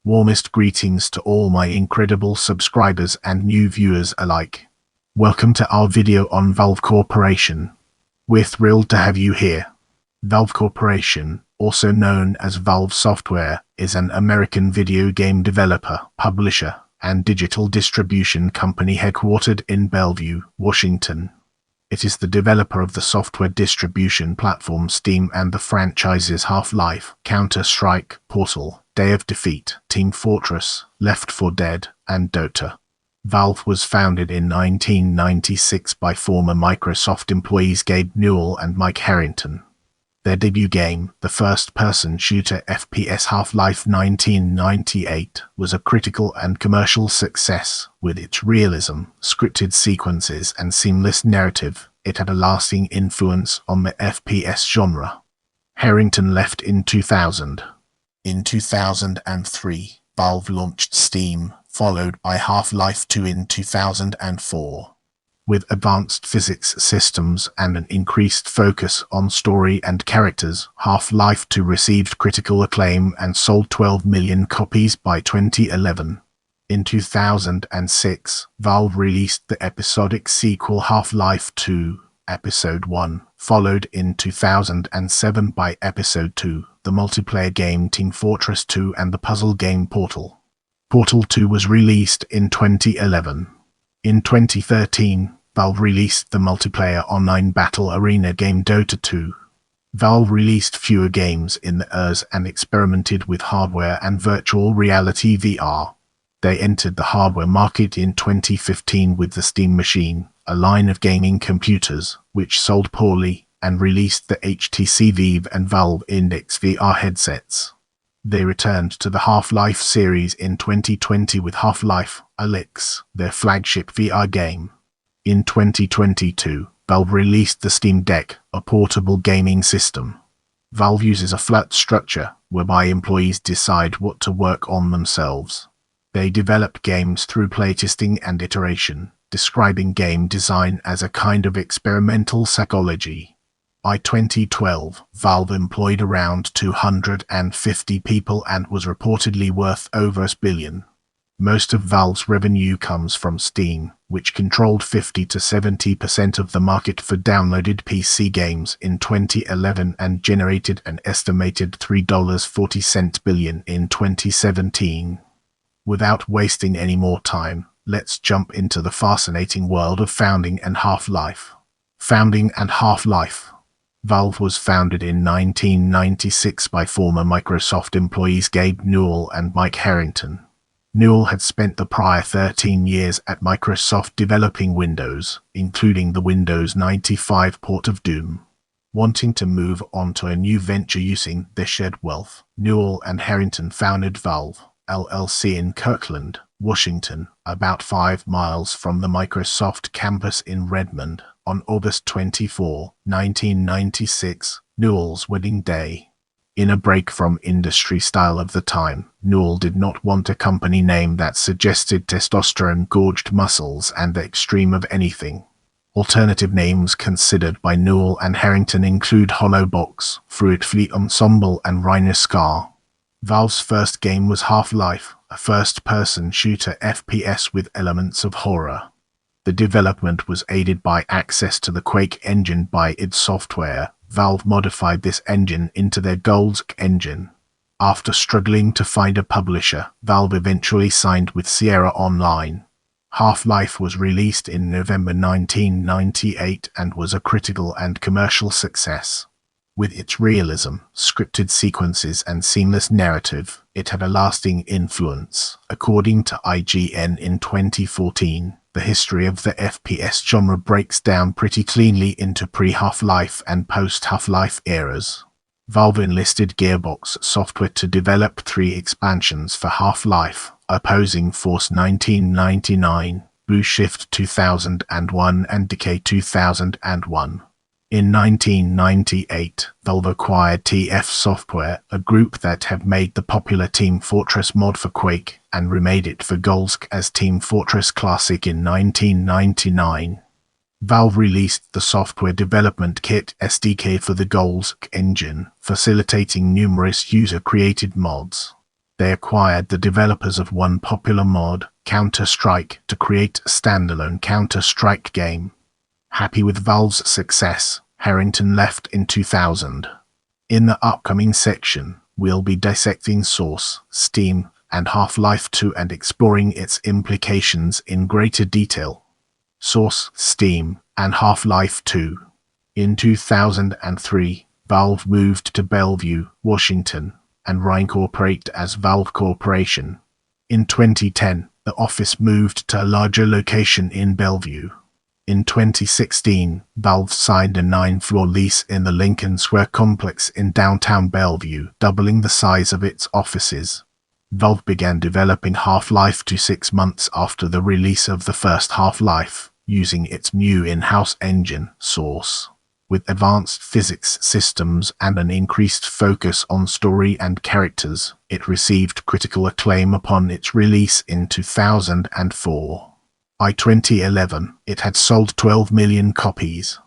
Warmest greetings to all my incredible subscribers and new viewers alike. Welcome to our video on Valve Corporation. We're thrilled to have you here. Valve Corporation, also known as Valve Software, is an American video game developer, publisher, and digital distribution company headquartered in Bellevue, Washington. It is the developer of the software distribution platform Steam and the franchises Half-Life, Counter-Strike, Portal, Day of Defeat, Team Fortress, Left 4 Dead, and Dota. Valve was founded in 1996 by former Microsoft employees Gabe, Newell, and Mike Harrington. Their debut game, the first-person shooter FPS Half-Life 1998, was a critical and commercial success. With its realism, scripted sequences, and seamless narrative, it had a lasting influence on the FPS genre. Harrington left in 2000. In 2003, Valve launched Steam, followed by Half-Life 2 in 2004. With advanced physics systems and an increased focus on story and characters, Half-Life 2 received critical acclaim and sold 12 million copies by 2011. In 2006, Valve released the episodic sequel Half-Life 2, Episode 1, followed in 2007 by Episode 2, the multiplayer game Team Fortress 2 and the puzzle game Portal. Portal 2 was released in 2011. In 2013, Valve released the multiplayer online battle arena game Dota 2. Valve released fewer games in the years and experimented with hardware and virtual reality VR. They entered the hardware market in 2015 with the Steam Machine, a line of gaming computers, which sold poorly, and released the HTC Vive and Valve Index VR headsets. They returned to the Half-Life series in 2020 with Half-Life: Alyx, their flagship VR game. In 2022, Valve released the Steam Deck, a portable gaming system. Valve uses a flat structure, whereby employees decide what to work on themselves. They develop games through playtesting and iteration, describing game design as a kind of experimental psychology. By 2012, Valve employed around 250 people and was reportedly worth over $1 billion. Most of Valve's revenue comes from Steam, which controlled 50 to 70% of the market for downloaded PC games in 2011 and generated an estimated $3.40 billion in 2017. Without wasting any more time, let's jump into the fascinating world of founding and Half-Life. Founding and Half-Life. Valve was founded in 1996 by former Microsoft employees Gabe Newell and Mike Harrington. Newell had spent the prior 13 years at Microsoft developing Windows, including the Windows 95 port of Doom. Wanting to move on to a new venture using their shared wealth, Newell and Harrington founded Valve, LLC in Kirkland, Washington, about 5 miles from the Microsoft campus in Redmond, on August 24, 1996, Newell's wedding day. In a break from industry style of the time, Newell did not want a company name that suggested testosterone-gorged muscles and the extreme of anything. Alternative names considered by Newell and Harrington include Hollowbox, Fruit Fleet Ensemble, and Rhino Scar. Valve's first game was Half-Life, a first-person shooter FPS with elements of horror. The development was aided by access to the Quake engine by id Software. Valve modified this engine into their Goldsc engine. After struggling to find a publisher, Valve eventually signed with Sierra Online. Half-Life was released in November 1998 and was a critical and commercial success. With its realism, scripted sequences, and seamless narrative, it had a lasting influence. According to IGN in 2014, the history of the FPS genre breaks down pretty cleanly into pre-Half-Life and post-Half-Life eras. Valve enlisted Gearbox Software to develop 3 expansions for Half-Life: Opposing Force 1999, Blue Shift 2001, and Decay 2001. In 1998, Valve acquired TF Software, a group that had made the popular Team Fortress mod for Quake, and remade it for Goldsc as Team Fortress Classic in 1999. Valve released the Software Development Kit (SDK) for the Goldsc engine, facilitating numerous user-created mods. They acquired the developers of one popular mod, Counter-Strike, to create a standalone Counter-Strike game. Happy with Valve's success, Harrington left in 2000. In the upcoming section, we'll be dissecting Source, Steam, and Half-Life 2 and exploring its implications in greater detail. Source, Steam, and Half-Life 2. In 2003, Valve moved to Bellevue, Washington, and reincorporated as Valve Corporation. In 2010, the office moved to a larger location in Bellevue. In 2016, Valve signed a 9-floor lease in the Lincoln Square complex in downtown Bellevue, doubling the size of its offices. Valve began developing Half-Life 2 6 months after the release of the first Half-Life, using its new in-house engine, Source. With advanced physics systems and an increased focus on story and characters, it received critical acclaim upon its release in 2004. By 2011, it had sold 12 million copies.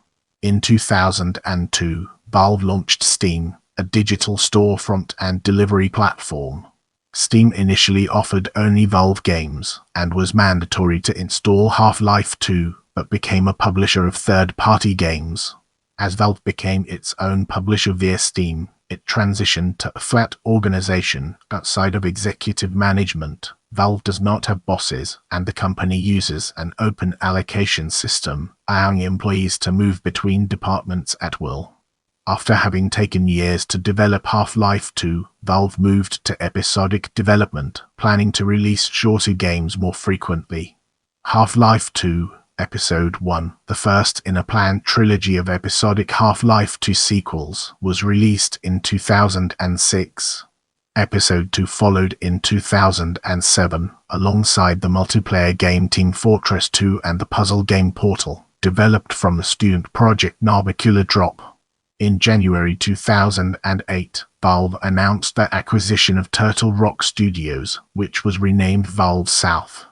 In 2002, Valve launched Steam, a digital storefront and delivery platform. Steam initially offered only Valve games, and was mandatory to install Half-Life 2, but became a publisher of third-party games. As Valve became its own publisher via Steam, it transitioned to a flat organization outside of executive management. Valve does not have bosses, and the company uses an open allocation system, allowing employees to move between departments at will. After having taken years to develop Half-Life 2, Valve moved to episodic development, planning to release shorter games more frequently. Half-Life 2 Episode 1, the first in a planned trilogy of episodic Half-Life 2 sequels, was released in 2006. Episode 2 followed in 2007, alongside the multiplayer game Team Fortress 2 and the puzzle game Portal, developed from the student project Narbacular Drop. In January 2008, Valve announced their acquisition of Turtle Rock Studios, which was renamed Valve South.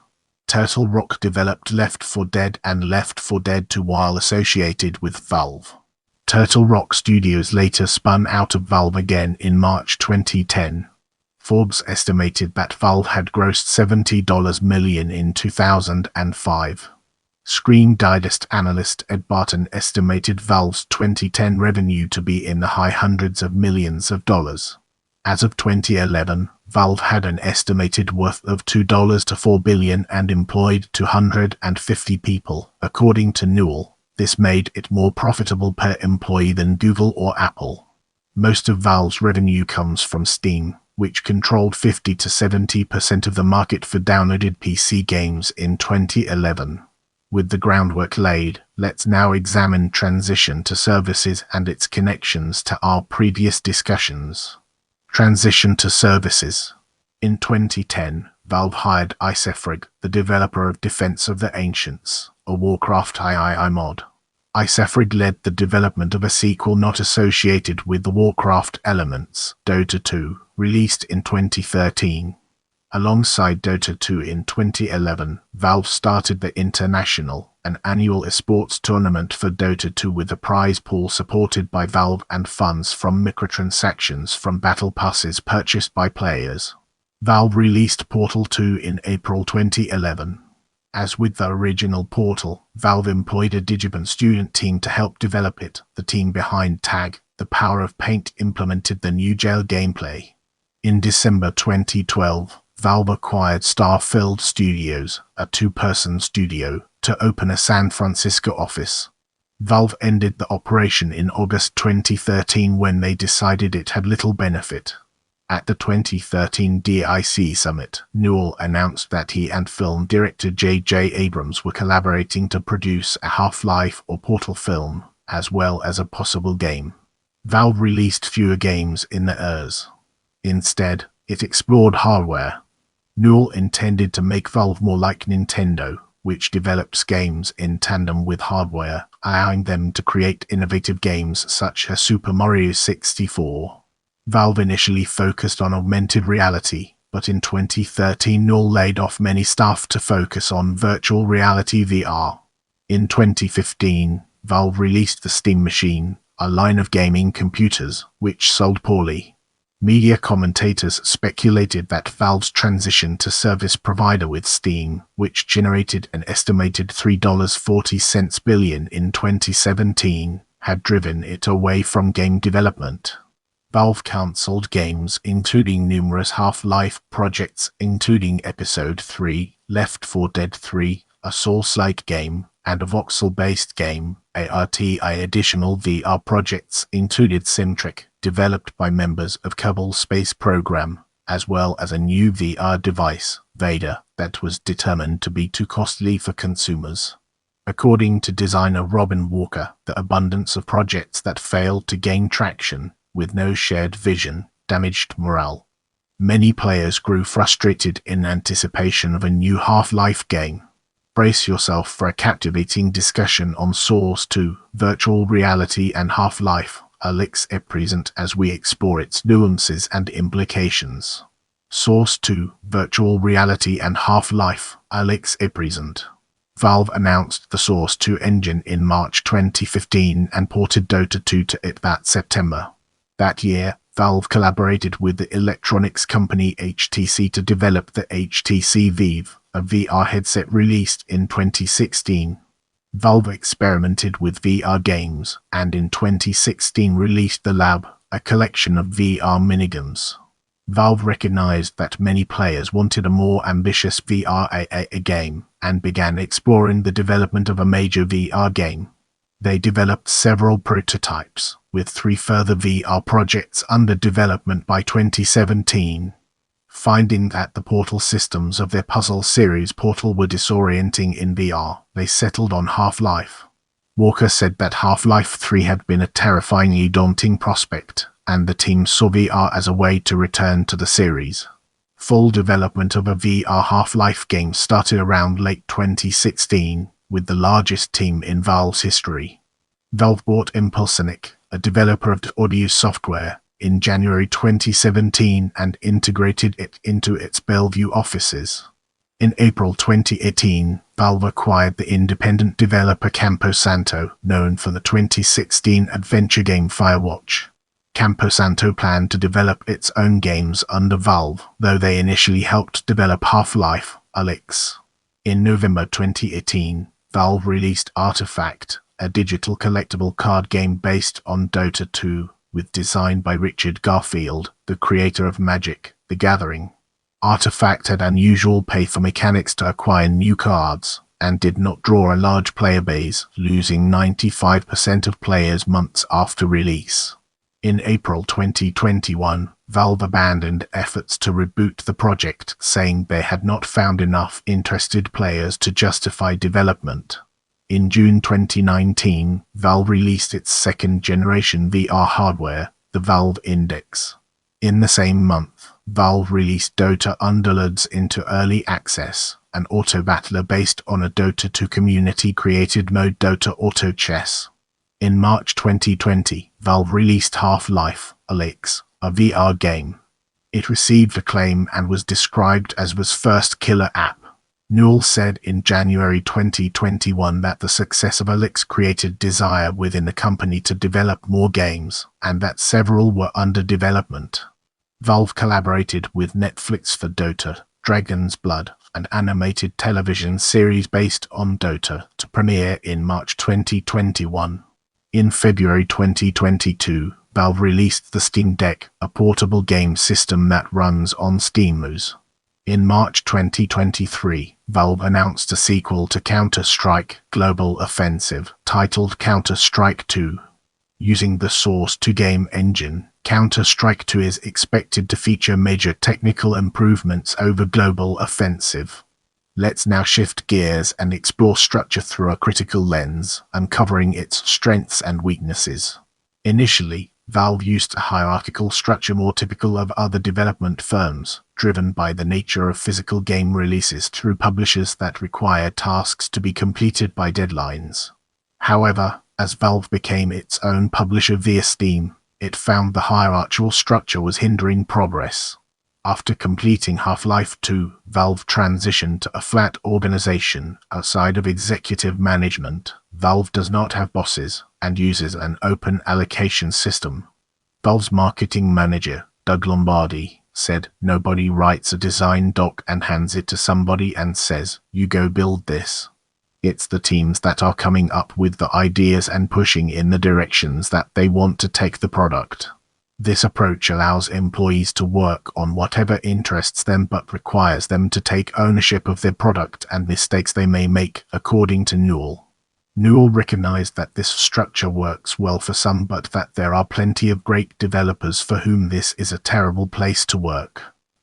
Turtle Rock developed Left 4 Dead and Left 4 Dead 2 while associated with Valve. Turtle Rock Studios later spun out of Valve again in March 2010. Forbes estimated that Valve had grossed $70 million in 2005. Screen Digest analyst Ed Barton estimated Valve's 2010 revenue to be in the high hundreds of millions of dollars. As of 2011, Valve had an estimated worth of $2 to $4 billion and employed 250 people, according to Newell. This made it more profitable per employee than Google or Apple. Most of Valve's revenue comes from Steam, which controlled 50 to 70% of the market for downloaded PC games in 2011. With the groundwork laid, let's now examine transition to services and its connections to our previous discussions. Transition to services. In 2010, Valve hired Icefrig, the developer of Defense of the Ancients, a Warcraft III mod. Icefrig led the development of a sequel not associated with the Warcraft elements, Dota 2, released in 2013. Alongside Dota 2 in 2011, Valve started the International, an annual esports tournament for Dota 2 with a prize pool supported by Valve and funds from microtransactions from battle passes purchased by players. Valve released Portal 2 in April 2011. As with the original Portal, Valve employed a Digimon student team to help develop it. The team behind Tag, The Power of Paint implemented the new jail gameplay. In December 2012, Valve acquired Starfield Studios, a two-person studio, to open a San Francisco office. Valve ended the operation in August 2013 when they decided it had little benefit. At the 2013 DIC Summit, Newell announced that he and film director J.J. Abrams were collaborating to produce a Half-Life or Portal film, as well as a possible game. Valve released fewer games in the years. Instead, it explored hardware. Newell intended to make Valve more like Nintendo, which develops games in tandem with hardware, allowing them to create innovative games such as Super Mario 64. Valve initially focused on augmented reality, but in 2013 Newell laid off many staff to focus on virtual reality VR. In 2015, Valve released the Steam Machine, a line of gaming computers, which sold poorly. Media commentators speculated that Valve's transition to service provider with Steam, which generated an estimated $3.40 billion in 2017, had driven it away from game development. Valve cancelled games, including numerous Half-Life projects, including Episode 3, Left 4 Dead 3, a Souls-like game, and a voxel-based game. Additional VR projects included Simtrick, developed by members of Kerbal Space Program, as well as a new VR device, Vader, that was determined to be too costly for consumers. According to designer Robin Walker, the abundance of projects that failed to gain traction, with no shared vision, damaged morale. Many players grew frustrated in anticipation of a new Half-Life game. Brace yourself for a captivating discussion on Source 2, virtual reality and Half-Life, Alex present as we explore its nuances and implications. Source 2, virtual reality and Half-Life, Alex present. Valve announced the Source 2 engine in March 2015 and ported Dota 2 to it that September. That year, Valve collaborated with the electronics company HTC to develop the HTC Vive, a VR headset released in 2016. Valve experimented with VR games, and in 2016 released The Lab, a collection of VR minigames. Valve recognized that many players wanted a more ambitious VR game, and began exploring the development of a major VR game. They developed several prototypes, with 3 further VR projects under development by 2017. Finding that the Portal systems of their puzzle series Portal were disorienting in VR, they settled on Half-Life. Walker said that Half-Life 3 had been a terrifyingly daunting prospect, and the team saw VR as a way to return to the series. Full development of a VR Half-Life game started around late 2016, with the largest team in Valve's history. Valve bought Impulsonic, a developer of audio software, in January 2017 and integrated it into its Bellevue offices. In April 2018, Valve acquired the independent developer Camposanto, known for the 2016 adventure game Firewatch. Camposanto planned to develop its own games under Valve, though they initially helped develop Half-Life, Alyx. In November 2018, Valve released Artifact, a digital collectible card game based on Dota 2, with design by Richard Garfield, the creator of Magic: The Gathering. Artifact had unusual pay-for mechanics to acquire new cards, and did not draw a large player base, losing 95% of players months after release. In April 2021, Valve abandoned efforts to reboot the project, saying they had not found enough interested players to justify development. In June 2019, Valve released its second-generation VR hardware, the Valve Index. In the same month, Valve released Dota Underlords into early access, an auto-battler based on a Dota 2 community-created mode Dota Auto Chess. In March 2020, Valve released Half-Life, Alyx, a VR game. It received acclaim and was described as was first killer app. Newell said in January 2021 that the success of Alyx created desire within the company to develop more games, and that several were under development. Valve collaborated with Netflix for Dota, Dragon's Blood, an animated television series based on Dota, to premiere in March 2021. In February 2022, Valve released the Steam Deck, a portable game system that runs on SteamOS. In March 2023, Valve announced a sequel to Counter-Strike: Global Offensive, titled Counter-Strike 2. Using the Source 2 game engine, Counter-Strike 2 is expected to feature major technical improvements over Global Offensive. Let's now shift gears and explore structure through a critical lens, uncovering its strengths and weaknesses. Initially, Valve used a hierarchical structure more typical of other development firms, driven by the nature of physical game releases through publishers that require tasks to be completed by deadlines. However, as Valve became its own publisher via Steam, it found the hierarchical structure was hindering progress. After completing Half-Life 2, Valve transitioned to a flat organization outside of executive management. Valve does not have bosses and uses an open allocation system. Valve's marketing manager, Doug Lombardi, said, "Nobody writes a design doc and hands it to somebody and says, 'You go build this.' It's the teams that are coming up with the ideas and pushing in the directions that they want to take the product." This approach allows employees to work on whatever interests them but requires them to take ownership of their product and mistakes they may make, according to Newell. Newell recognized that this structure works well for some but that there are plenty of great developers for whom this is a terrible place to work.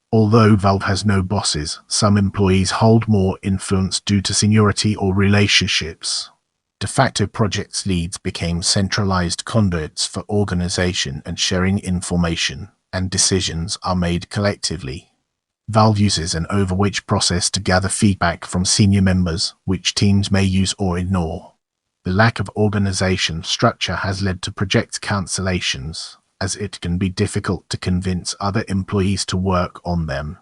Although Valve has no bosses, some employees hold more influence due to seniority or relationships. De facto project leads became centralized conduits for organization and sharing information, and decisions are made collectively. Valve uses an overwatch process to gather feedback from senior members, which teams may use or ignore. The lack of organization structure has led to project cancellations, as it can be difficult to convince other employees to work on them.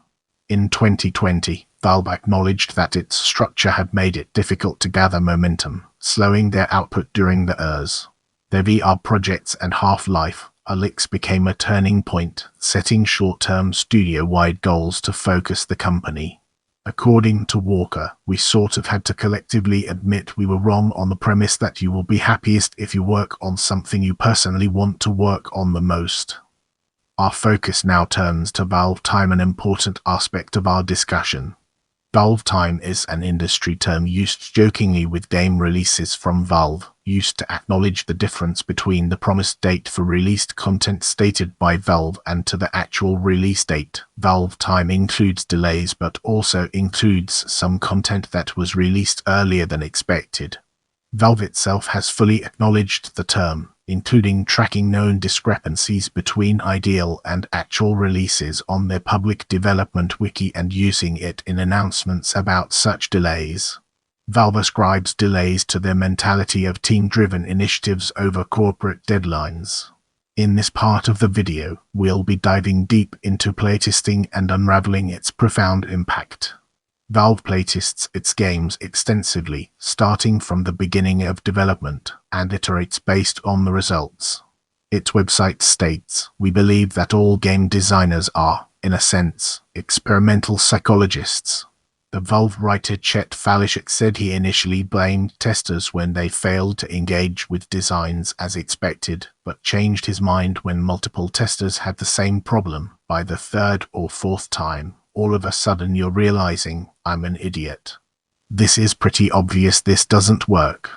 In 2020, Valve acknowledged that its structure had made it difficult to gather momentum, slowing their output during the ERS. Their VR projects and Half-Life Alyx became a turning point, setting short-term studio-wide goals to focus the company. According to Walker, "We sort of had to collectively admit we were wrong on the premise that you will be happiest if you work on something you personally want to work on the most." Our focus now turns to Valve Time, an important aspect of our discussion. Valve Time is an industry term used jokingly with game releases from Valve, used to acknowledge the difference between the promised date for released content stated by Valve and to the actual release date. Valve Time includes delays but also includes some content that was released earlier than expected. Valve itself has fully acknowledged the term, including tracking known discrepancies between ideal and actual releases on their public development wiki and using it in announcements about such delays. Valve ascribes delays to their mentality of team-driven initiatives over corporate deadlines. In this part of the video, we'll be diving deep into playtesting and unraveling its profound impact. Valve playtests its games extensively, starting from the beginning of development, and iterates based on the results. Its website states, "We believe that all game designers are, in a sense, experimental psychologists." The Valve writer Chet Falishuk said he initially blamed testers when they failed to engage with designs as expected, but changed his mind when multiple testers had the same problem. By the third or fourth time, all of a sudden you're realizing, "I'm an idiot." This is pretty obvious this doesn't work.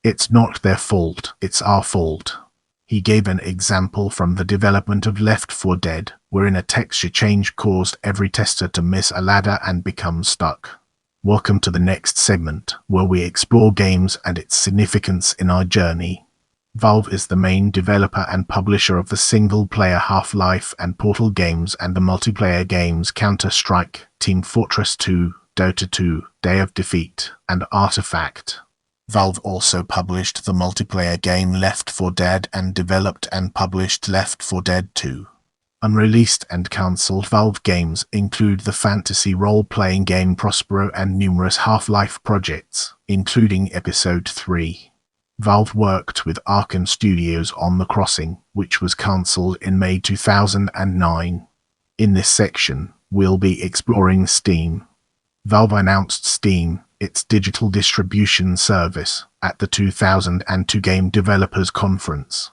It's not their fault, it's our fault. He gave an example from the development of Left 4 Dead, wherein a texture change caused every tester to miss a ladder and become stuck. Welcome to the next segment, where we explore games and its significance in our journey. Valve is the main developer and publisher of the single-player Half-Life and Portal games and the multiplayer games Counter-Strike, Team Fortress 2, Dota 2, Day of Defeat, and Artifact. Valve also published the multiplayer game Left 4 Dead and developed and published Left 4 Dead 2. Unreleased and cancelled Valve games include the fantasy role-playing game Prospero and numerous Half-Life projects, including Episode 3. Valve worked with Arkane Studios on The Crossing, which was cancelled in May 2009. In this section, we'll be exploring Steam. Valve announced Steam, its digital distribution service, at the 2002 Game Developers Conference.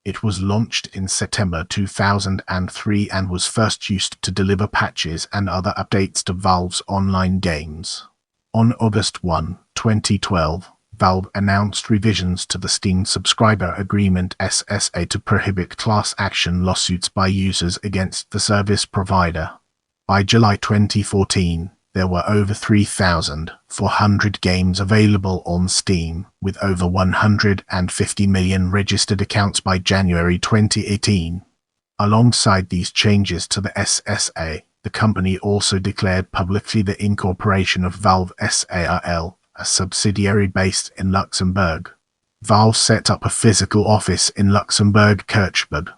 It was launched in September 2003 and was first used to deliver patches and other updates to Valve's online games. On August 1, 2012, Valve announced revisions to the Steam Subscriber Agreement (SSA) to prohibit class action lawsuits by users against the service provider. By July 2014, there were over 3,400 games available on Steam, with over 150 million registered accounts by January 2018. Alongside these changes to the SSA, the company also declared publicly the incorporation of Valve SARL, a subsidiary based in Luxembourg. Valve set up a physical office in Luxembourg-Kirchberg.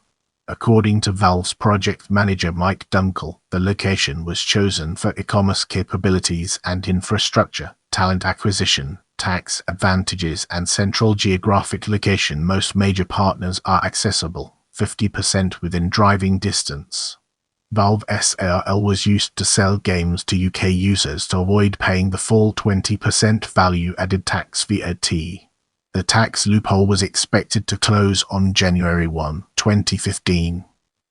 According to Valve's project manager Mike Dunkel, the location was chosen for e-commerce capabilities and infrastructure, talent acquisition, tax advantages, and central geographic location. Most major partners are accessible, 50% within driving distance. Valve SARL was used to sell games to UK users to avoid paying the full 20% value-added tax VAT. The tax loophole was expected to close on January 1, 2015.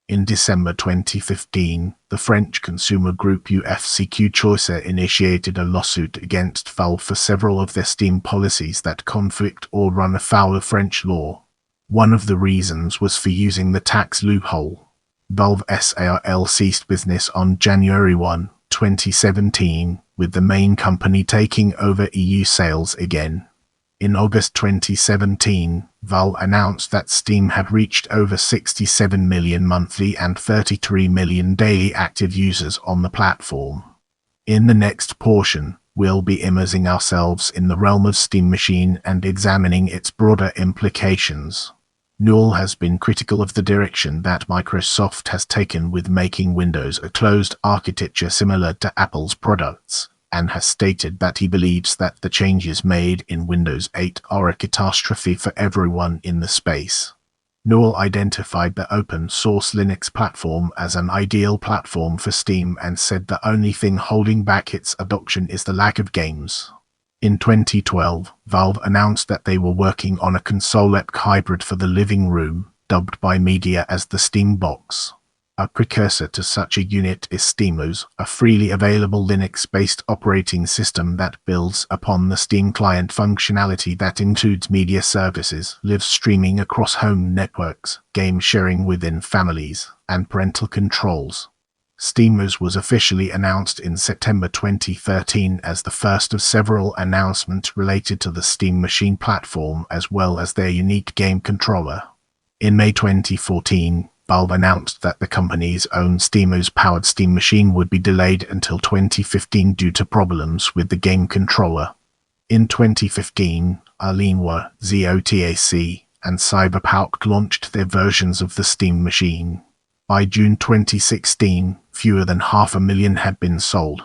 In December 2015, the French consumer group UFCQ Choicer initiated a lawsuit against Valve for several of their Steam policies that conflict or run afoul of French law. One of the reasons was for using the tax loophole. Valve SARL ceased business on January 1, 2017, with the main company taking over EU sales again. In August 2017, Valve announced that Steam had reached over 67 million monthly and 33 million daily active users on the platform. In the next portion, we'll be immersing ourselves in the realm of Steam Machine and examining its broader implications. Newell has been critical of the direction that Microsoft has taken with making Windows a closed architecture similar to Apple's products, and has stated that he believes that the changes made in Windows 8 are a catastrophe for everyone in the space. Newell identified the open-source Linux platform as an ideal platform for Steam and said the only thing holding back its adoption is the lack of games. In 2012, Valve announced that they were working on a console-app hybrid for the living room, dubbed by media as the Steam Box. A precursor to such a unit is SteamOS, a freely available Linux-based operating system that builds upon the Steam client functionality that includes media services, live streaming across home networks, game sharing within families, and parental controls. SteamOS was officially announced in September 2013 as the first of several announcements related to the Steam Machine platform as well as their unique game controller. In May 2014, Valve announced that the company's own SteamOS-powered Steam Machine would be delayed until 2015 due to problems with the game controller. In 2015, Alienware, ZOTAC, and Cyberpunk launched their versions of the Steam Machine. By June 2016, fewer than 500,000 had been sold.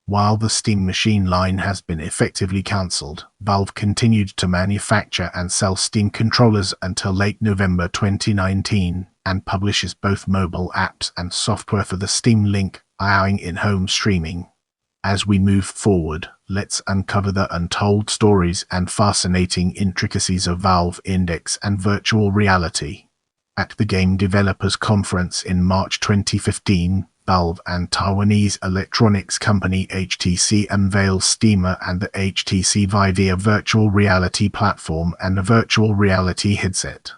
While the Steam Machine line has been effectively cancelled, Valve continued to manufacture and sell Steam controllers until late November 2019, and publishes both mobile apps and software for the Steam Link, allowing in-home streaming. As we move forward, let's uncover the untold stories and fascinating intricacies of Valve Index and virtual reality. At the Game Developers Conference in March 2015, Valve and Taiwanese electronics company HTC unveiled Steamer and the HTC Vive, a virtual reality platform and a virtual reality headset.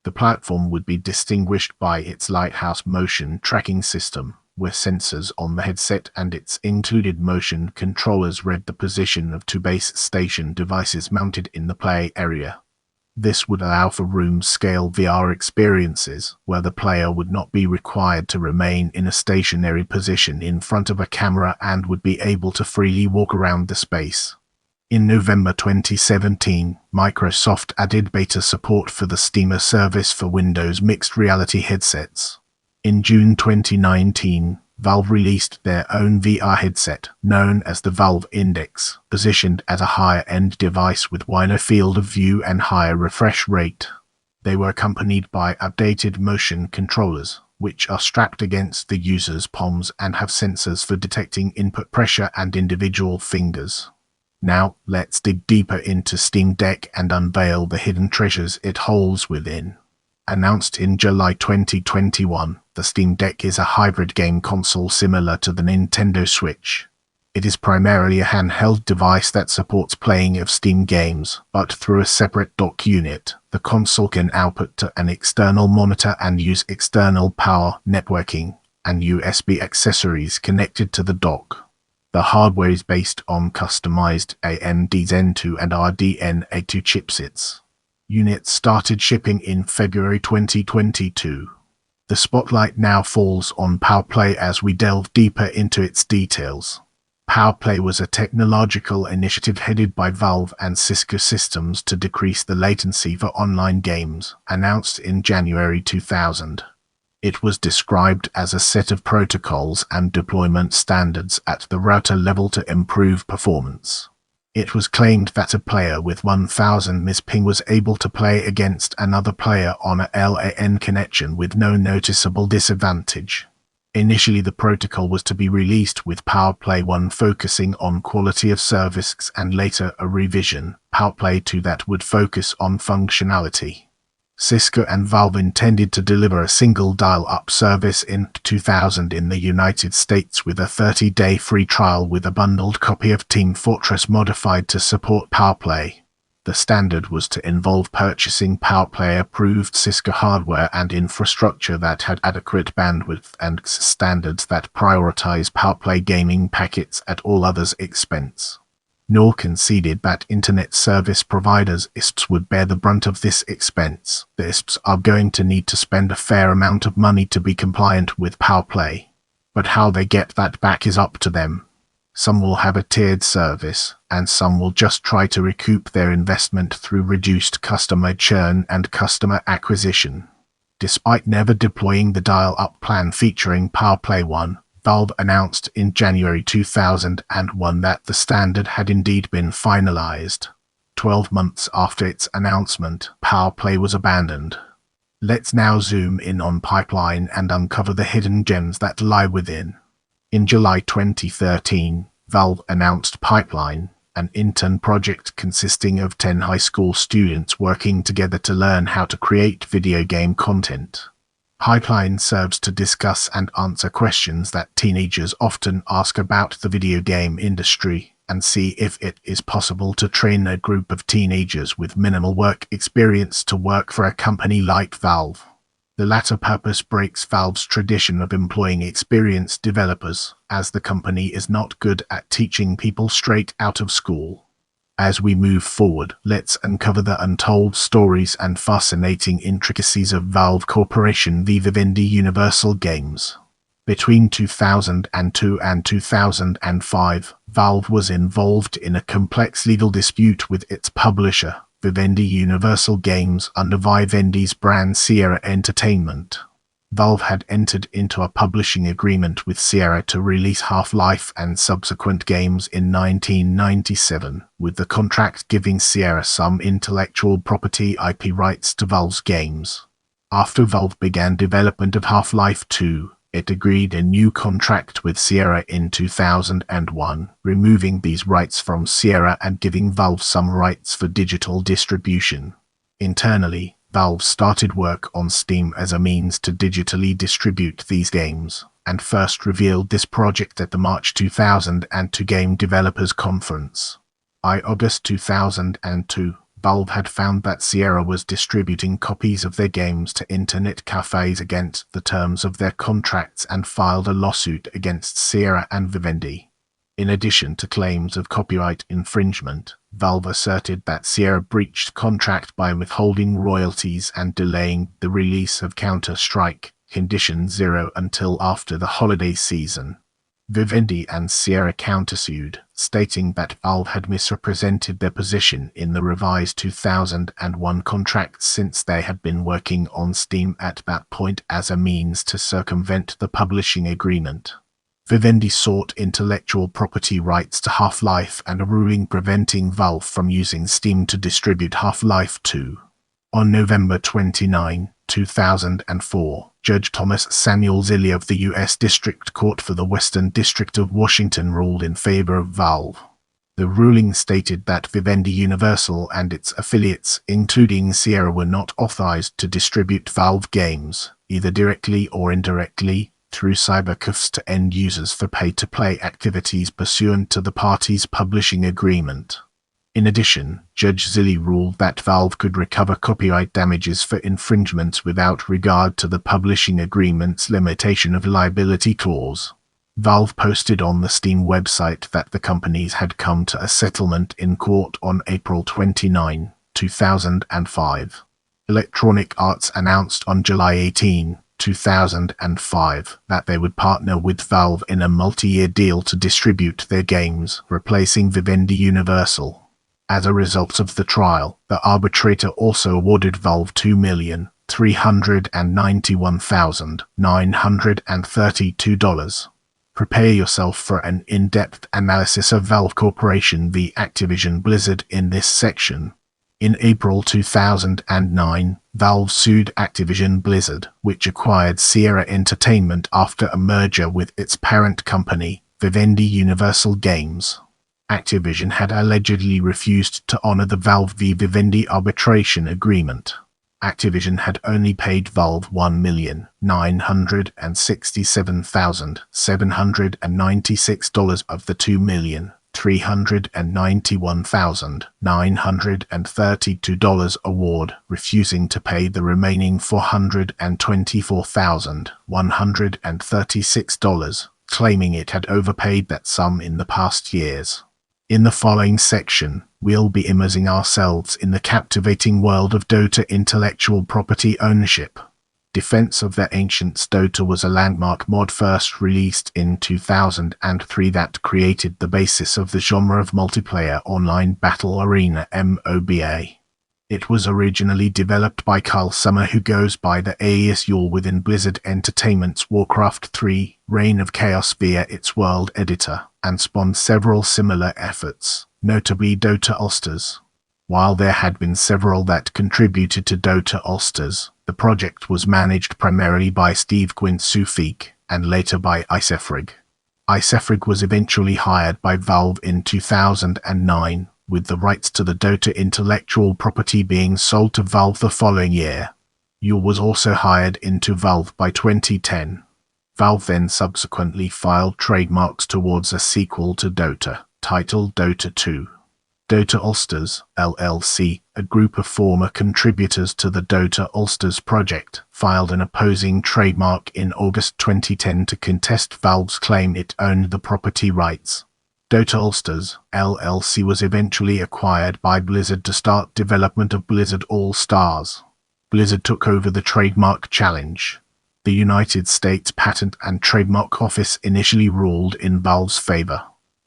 The platform would be distinguished by its Lighthouse motion tracking system, where sensors on the headset and its included motion controllers read the position of two base station devices mounted in the play area. This would allow for room-scale VR experiences, where the player would not be required to remain in a stationary position in front of a camera and would be able to freely walk around the space. In November 2017, Microsoft added beta support for the Steamer service for Windows mixed reality headsets. In June 2019, Valve released their own VR headset, known as the Valve Index, positioned at a higher-end device with wider field of view and higher refresh rate. They were accompanied by updated motion controllers, which are strapped against the user's palms and have sensors for detecting input pressure and individual fingers. Now, let's dig deeper into Steam Deck and unveil the hidden treasures it holds within. Announced in July 2021, the Steam Deck is a hybrid game console similar to the Nintendo Switch. It is primarily a handheld device that supports playing of Steam games, but through a separate dock unit, the console can output to an external monitor and use external power, networking, and USB accessories connected to the dock. The hardware is based on customized AMD Zen 2 and RDNA2 chipsets. Units started shipping in February 2022. The spotlight now falls on PowerPlay as we delve deeper into its details. PowerPlay was a technological initiative headed by Valve and Cisco Systems to decrease the latency for online games, announced in January 2000. It was described as a set of protocols and deployment standards at the router level to improve performance. It was claimed that a player with 1000 ms ping was able to play against another player on a LAN connection with no noticeable disadvantage. Initially, the protocol was to be released with PowerPlay 1 focusing on quality of service and later a revision, PowerPlay 2, that would focus on functionality. Cisco and Valve intended to deliver a single dial-up service in 2000 in the United States with a 30-day free trial with a bundled copy of Team Fortress modified to support PowerPlay. The standard was to involve purchasing PowerPlay-approved Cisco hardware and infrastructure that had adequate bandwidth and standards that prioritize PowerPlay gaming packets at all others' expense. Newell conceded that internet service providers ISPs would bear the brunt of this expense. The ISPs are going to need to spend a fair amount of money to be compliant with PowerPlay. But how they get that back is up to them. Some will have a tiered service, and some will just try to recoup their investment through reduced customer churn and customer acquisition. Despite never deploying the dial-up plan featuring PowerPlay 1, Valve announced in January 2001 that the standard had indeed been finalized. 12 months after its announcement, PowerPlay was abandoned. Let's now zoom in on Pipeline and uncover the hidden gems that lie within. In July 2013, Valve announced Pipeline, an intern project consisting of 10 high school students working together to learn how to create video game content. Pipeline serves to discuss and answer questions that teenagers often ask about the video game industry and see if it is possible to train a group of teenagers with minimal work experience to work for a company like Valve. The latter purpose breaks Valve's tradition of employing experienced developers, as the company is not good at teaching people straight out of school. As we move forward, let's uncover the untold stories and fascinating intricacies of Valve Corporation v. Vivendi Universal Games. Between 2002 and 2005, Valve was involved in a complex legal dispute with its publisher, Vivendi Universal Games, under Vivendi's brand Sierra Entertainment. Valve had entered into a publishing agreement with Sierra to release Half-Life and subsequent games in 1997, with the contract giving Sierra some intellectual property IP rights to Valve's games. After Valve began development of Half-Life 2, it agreed a new contract with Sierra in 2001, removing these rights from Sierra and giving Valve some rights for digital distribution. Internally, Valve started work on Steam as a means to digitally distribute these games, and first revealed this project at the March 2002 Game Developers Conference. By August 2002, Valve had found that Sierra was distributing copies of their games to internet cafes against the terms of their contracts and filed a lawsuit against Sierra and Vivendi. In addition to claims of copyright infringement, Valve asserted that Sierra breached contract by withholding royalties and delaying the release of Counter-Strike Condition Zero until after the holiday season. Vivendi and Sierra countersued, stating that Valve had misrepresented their position in the revised 2001 contract since they had been working on Steam at that point as a means to circumvent the publishing agreement. Vivendi sought intellectual property rights to Half-Life and a ruling preventing Valve from using Steam to distribute Half-Life 2. On November 29, 2004, Judge Thomas Samuel Zilli of the U.S. District Court for the Western District of Washington ruled in favor of Valve. The ruling stated that Vivendi Universal and its affiliates, including Sierra, were not authorized to distribute Valve games, either directly or indirectly, through cybercuffs to end users for pay-to-play activities pursuant to the parties' publishing agreement. In addition, Judge Zilli ruled that Valve could recover copyright damages for infringements without regard to the publishing agreement's limitation of liability clause. Valve posted on the Steam website that the companies had come to a settlement in court on April 29, 2005. Electronic Arts announced on July 18, 2005, that they would partner with Valve in a multi-year deal to distribute their games, replacing Vivendi Universal. As a result of the trial, the arbitrator also awarded Valve $2,391,932. Prepare yourself for an in-depth analysis of Valve Corporation v. Activision Blizzard in this section. In April 2009, Valve sued Activision Blizzard, which acquired Sierra Entertainment after a merger with its parent company, Vivendi Universal Games. Activision had allegedly refused to honor the Valve v. Vivendi arbitration agreement. Activision had only paid Valve $1,967,796 of the $2,391,932 award, refusing to pay the remaining $424,136, claiming it had overpaid that sum in the past years. In the following section, we'll be immersing ourselves in the captivating world of Dota intellectual property ownership. Defense of the Ancients. Dota was a landmark mod first released in 2003 that created the basis of the genre of multiplayer online battle arena MOBA. It was originally developed by Carl Summer, who goes by the alias Newell within Blizzard Entertainment's Warcraft 3, Reign of Chaos via its world editor, and spawned several similar efforts, notably Dota Ulsters. While there had been several that contributed to Dota Ulsters, the project was managed primarily by Steve Gwynn-Sufik, and later by Icefrig. Icefrig was eventually hired by Valve in 2009, with the rights to the Dota intellectual property being sold to Valve the following year. Newell was also hired into Valve by 2010. Valve then subsequently filed trademarks towards a sequel to Dota, titled Dota 2. Dota Ulsters, LLC, a group of former contributors to the Dota Ulsters project, filed an opposing trademark in August 2010 to contest Valve's claim it owned the property rights. Dota Ulsters, LLC was eventually acquired by Blizzard to start development of Blizzard All-Stars. Blizzard took over the trademark challenge. The United States Patent and Trademark Office initially ruled in Valve's favor.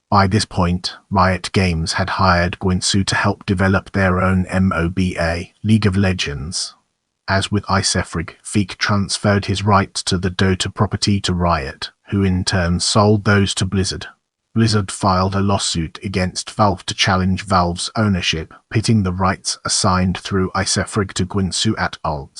By this point, Riot Games had hired Gwynn-Su to help develop their own MOBA, League of Legends. As with Icefrig, Feek transferred his rights to the Dota property to Riot, who in turn sold those to Blizzard. Blizzard filed a lawsuit against Valve to challenge Valve's ownership, pitting the rights assigned through Icefrig to Gwynn-Su et al.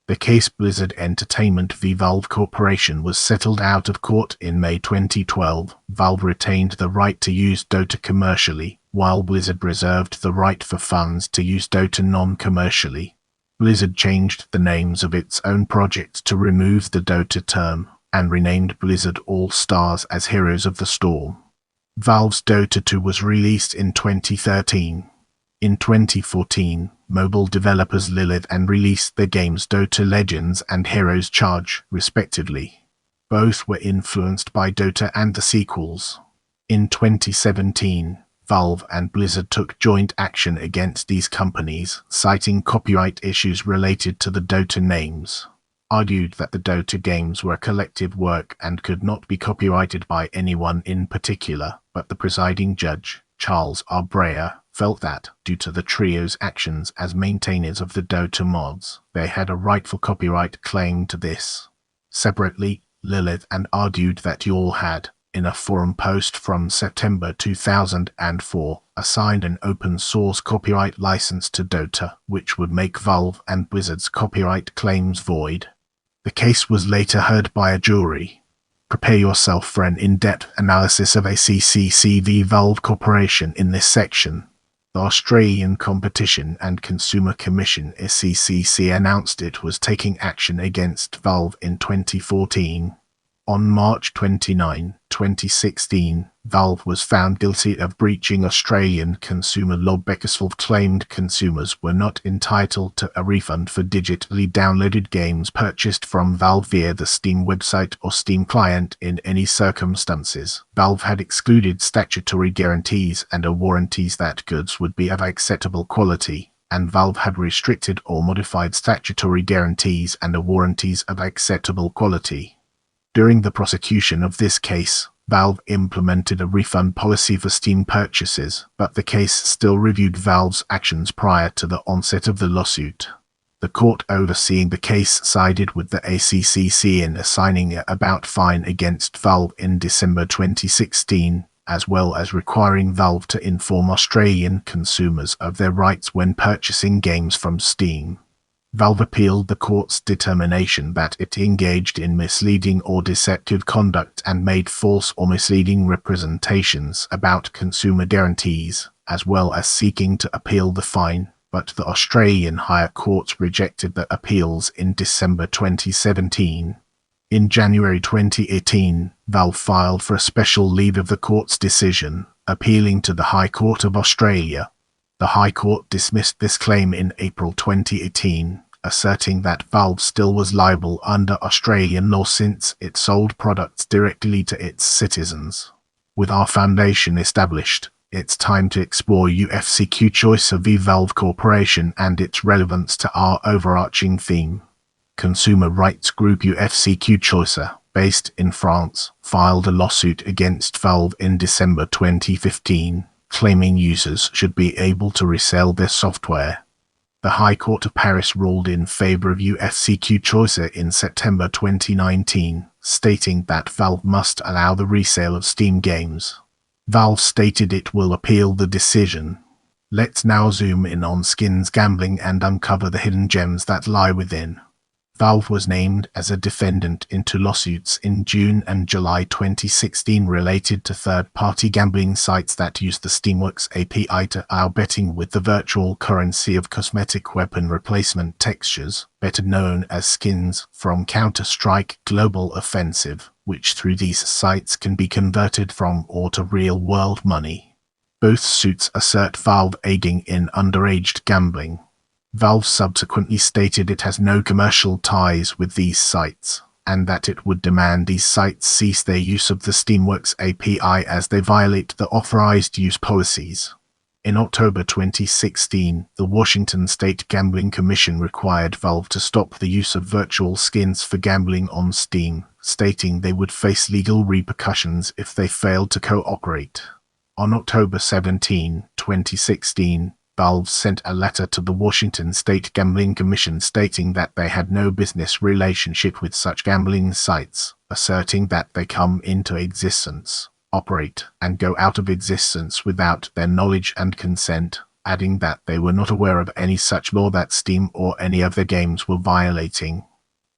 The case Blizzard Entertainment v. Valve Corporation was settled out of court in May 2012. Valve retained the right to use Dota commercially, while Blizzard reserved the right for fans to use Dota non-commercially. Blizzard changed the names of its own projects to remove the Dota term, and renamed Blizzard All-Stars as Heroes of the Storm. Valve's Dota 2 was released in 2013. In 2014, mobile developers Lilith and released the games Dota Legends and Heroes Charge, respectively. Both were influenced by Dota and the sequels. In 2017, Valve and Blizzard took joint action against these companies, citing copyright issues related to the Dota names. Argued that the Dota games were a collective work and could not be copyrighted by anyone in particular, but the presiding judge, Charles R. Breyer, felt that, due to the trio's actions as maintainers of the Dota mods, they had a rightful copyright claim to this. Separately, Lilith and argued that Newell had, in a forum post from September 2004, assigned an open-source copyright license to Dota, which would make Valve and Blizzard's copyright claims void. The case was later heard by a jury. Prepare yourself for an in-depth analysis of ACCC v. Valve Corporation in this section. The Australian Competition and Consumer Commission (ACCC) announced it was taking action against Valve in 2014. On March 29, 2016, Valve was found guilty of breaching Australian consumer law because Valve claimed consumers were not entitled to a refund for digitally downloaded games purchased from Valve via the Steam website or Steam client in any circumstances. Valve had excluded statutory guarantees and warranties that goods would be of acceptable quality, and Valve had restricted or modified statutory guarantees and warranties of acceptable quality. During the prosecution of this case, Valve implemented a refund policy for Steam purchases, but the case still reviewed Valve's actions prior to the onset of the lawsuit. The court overseeing the case sided with the ACCC in assigning a about fine against Valve in December 2016, as well as requiring Valve to inform Australian consumers of their rights when purchasing games from Steam. Valve appealed the court's determination that it engaged in misleading or deceptive conduct and made false or misleading representations about consumer guarantees, as well as seeking to appeal the fine, but the Australian higher courts rejected the appeals in December 2017. In January 2018, Valve filed for a special leave of the court's decision, appealing to the High Court of Australia. The High Court dismissed this claim in April 2018, asserting that Valve still was liable under Australian law since it sold products directly to its citizens. With our foundation established, it's time to explore UFCQ Choicer v Valve Corporation and its relevance to our overarching theme. Consumer rights group UFCQ Choicer, based in France, filed a lawsuit against Valve in December 2015, claiming users should be able to resell their software. The High Court of Paris ruled in favor of UFCQ Choicer in September 2019, stating that Valve must allow the resale of Steam games. Valve stated it will appeal the decision. Let's now zoom in on Skins gambling and uncover the hidden gems that lie within. Valve was named as a defendant in two lawsuits in June and July 2016 related to third-party gambling sites that use the Steamworks API to allow betting with the virtual currency of cosmetic weapon replacement textures, better known as skins, from Counter-Strike Global Offensive, which through these sites can be converted from or to real-world money. Both suits assert Valve aiding in underage gambling. Valve subsequently stated it has no commercial ties with these sites, and that it would demand these sites cease their use of the Steamworks API as they violate the authorized use policies. In October 2016, the Washington State Gambling Commission required Valve to stop the use of virtual skins for gambling on Steam, stating they would face legal repercussions if they failed to cooperate. On October 17, 2016, Valve sent a letter to the Washington State Gambling Commission stating that they had no business relationship with such gambling sites, asserting that they come into existence, operate, and go out of existence without their knowledge and consent, adding that they were not aware of any such law that Steam or any of their games were violating.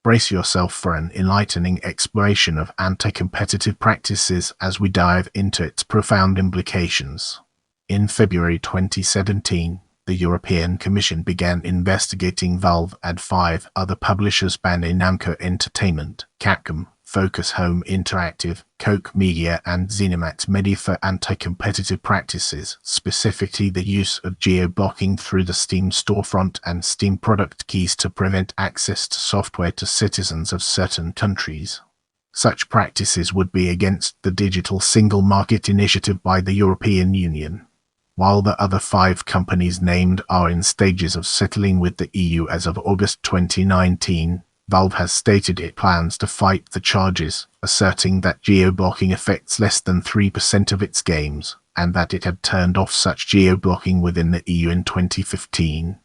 Brace yourself for an enlightening exploration of anti-competitive practices as we dive into its profound implications. In February 2017, the European Commission began investigating Valve and 5 other publishers: Bandai Namco Entertainment, Capcom, Focus Home Interactive, Koch Media, and ZeniMax Media for anti-competitive practices, specifically the use of geo-blocking through the Steam storefront and Steam product keys to prevent access to software to citizens of certain countries. Such practices would be against the Digital Single Market Initiative by the European Union. While the other 5 companies named are in stages of settling with the EU as of August 2019, Valve has stated it plans to fight the charges, asserting that geo-blocking affects less than 3% of its games, and that it had turned off such geo-blocking within the EU in 2015.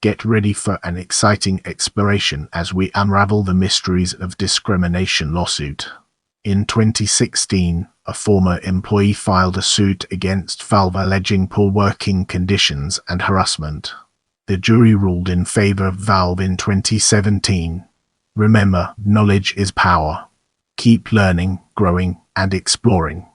Get ready for an exciting exploration as we unravel the mysteries of discrimination lawsuit. In 2016, a former employee filed a suit against Valve alleging poor working conditions and harassment. The jury ruled in favor of Valve in 2017. Remember, knowledge is power. Keep learning, growing, and exploring.